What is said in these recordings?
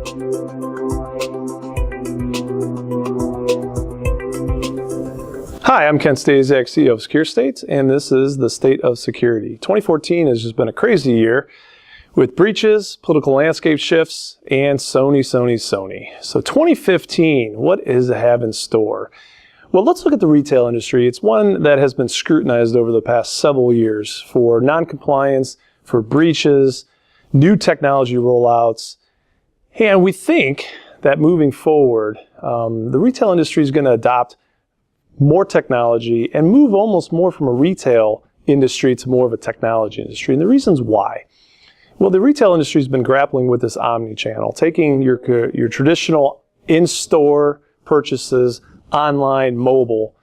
Hi, I'm Ken Stasiak, CEO of Secure States, and this is the State of Security. 2014 has just been a crazy year with breaches, political landscape shifts, and Sony. So 2015, what does it have in store? Well, let's look at the retail industry. It's one that has been scrutinized over the past several years for non-compliance, for breaches, new technology rollouts, and we think that moving forward, the retail industry is going to adopt more technology and move almost more from a retail industry to more of a technology industry. And the reasons why. Well, the retail industry has been grappling with this omni-channel, taking your traditional in-store purchases, online, mobile,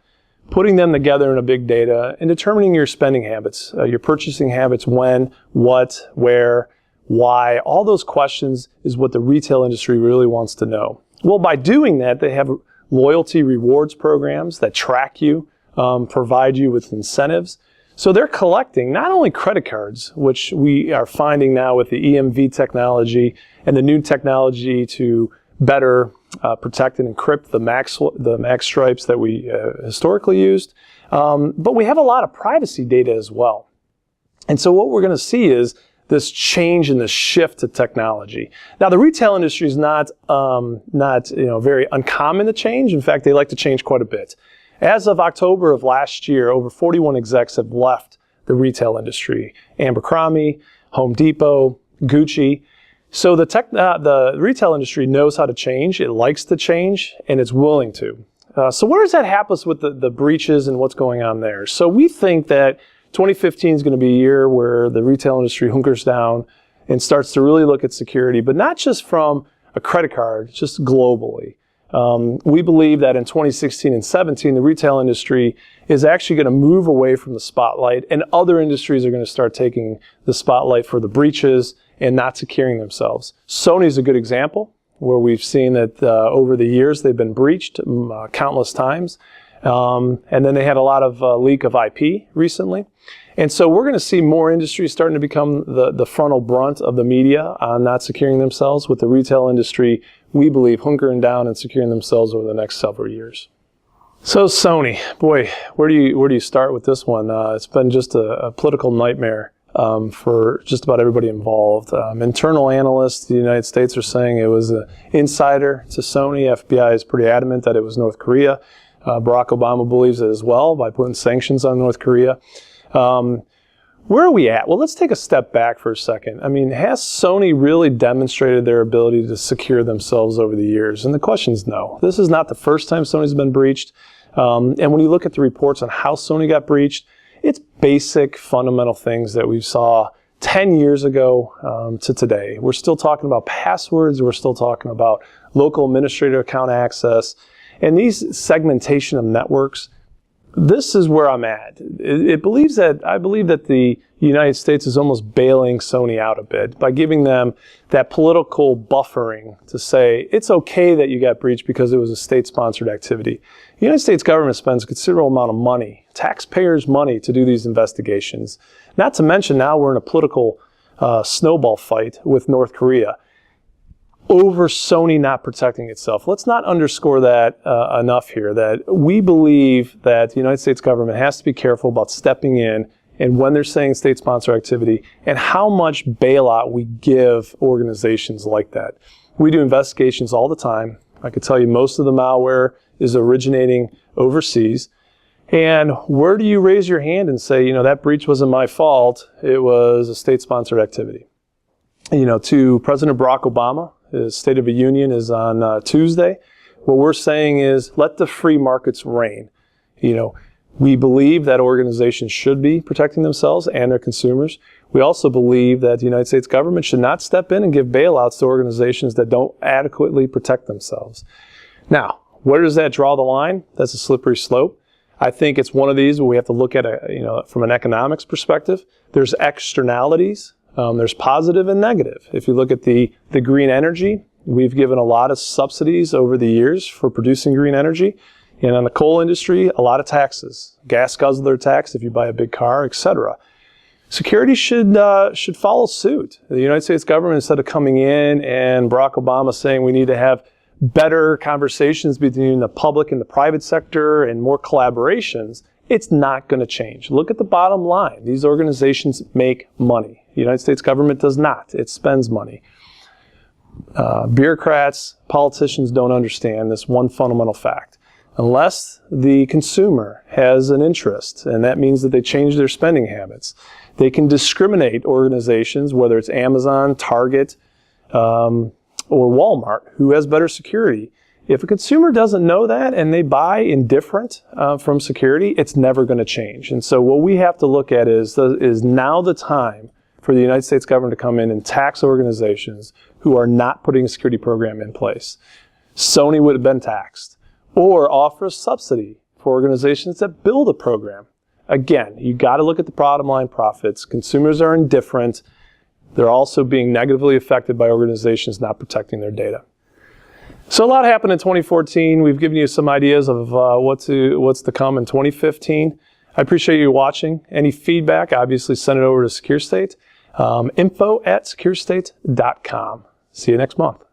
putting them together in a big data and determining your spending habits, your purchasing habits, when, what, where, why. All those questions is what the retail industry really wants to know. Well, by doing that, they have loyalty rewards programs that track you, provide you with incentives. So they're collecting not only credit cards, which we are finding now with the EMV technology and the new technology to better protect and encrypt the MAC stripes that we historically used, but we have a lot of privacy data as well. And so what we're going to see is this change and this shift to technology. Now, the retail industry is not very uncommon to change. In fact, they like to change quite a bit. As of October of last year, over 41 execs have left the retail industry. Abercrombie, Home Depot, Gucci. So the retail industry knows how to change. It likes to change, and it's willing to. So where does that happen with the breaches and what's going on there? So we think that 2015 is going to be a year where the retail industry hunkers down and starts to really look at security, but not just from a credit card, just globally. We believe that in 2016 and 17, the retail industry is actually going to move away from the spotlight, and other industries are going to start taking the spotlight for the breaches and not securing themselves. Sony is a good example where we've seen that over the years they've been breached countless times. And then they had a lot of leak of IP recently. And so we're going to see more industries starting to become the frontal brunt of the media on not securing themselves, with the retail industry, we believe, hunkering down and securing themselves over the next several years. So Sony, boy, where do you start with this one? It's been just a political nightmare for just about everybody involved. Internal analysts in the United States are saying it was an insider to Sony. FBI is pretty adamant that it was North Korea. Barack Obama believes it as well by putting sanctions on North Korea. Where are we at? Well, let's take a step back for a second. I mean, has Sony really demonstrated their ability to secure themselves over the years? And the question is no. This is not the first time Sony's been breached. And when you look at the reports on how Sony got breached, it's basic fundamental things that we saw 10 years ago to today. We're still talking about passwords. We're still talking about local administrator account access. And these segmentation of networks, this is where I'm at. I believe that the United States is almost bailing Sony out a bit by giving them that political buffering to say it's okay that you got breached because it was a state-sponsored activity. The United States government spends a considerable amount of money, taxpayers' money, to do these investigations. Not to mention now we're in a political snowball fight with North Korea over Sony not protecting itself. Let's not underscore that enough here, that we believe that the United States government has to be careful about stepping in and when they're saying state-sponsored activity and how much bailout we give organizations like that. We do investigations all the time. I could tell you most of the malware is originating overseas. And where do you raise your hand and say, that breach wasn't my fault, it was a state-sponsored activity? To President Barack Obama, his State of the Union is on Tuesday. What we're saying is let the free markets reign. We believe that organizations should be protecting themselves and their consumers. We also believe that the United States government should not step in and give bailouts to organizations that don't adequately protect themselves. Now, where does that draw the line? That's a slippery slope. I think it's one of these where we have to look at it, from an economics perspective. There's externalities. There's positive and negative. If you look at the green energy, we've given a lot of subsidies over the years for producing green energy. And on the coal industry, a lot of taxes. Gas guzzler tax if you buy a big car, etc. Security should follow suit. The United States government, instead of coming in and Barack Obama saying we need to have better conversations between the public and the private sector and more collaborations, it's not going to change. Look at the bottom line. These organizations make money. The United States government does not. It spends money. Bureaucrats, politicians don't understand this one fundamental fact. Unless the consumer has an interest, and that means that they change their spending habits, they can discriminate organizations, whether it's Amazon, Target, or Walmart, who has better security. If a consumer doesn't know that and they buy indifferent from security, it's never going to change. And so what we have to look at is now the time for the United States government to come in and tax organizations who are not putting a security program in place. Sony would have been taxed. Or offer a subsidy for organizations that build a program. Again, you got to look at the bottom line profits. Consumers are indifferent. They're also being negatively affected by organizations not protecting their data. So a lot happened in 2014. We've given you some ideas of what's to come in 2015. I appreciate you watching. Any feedback, obviously send it over to SecureState. Info@securestate.com. See you next month.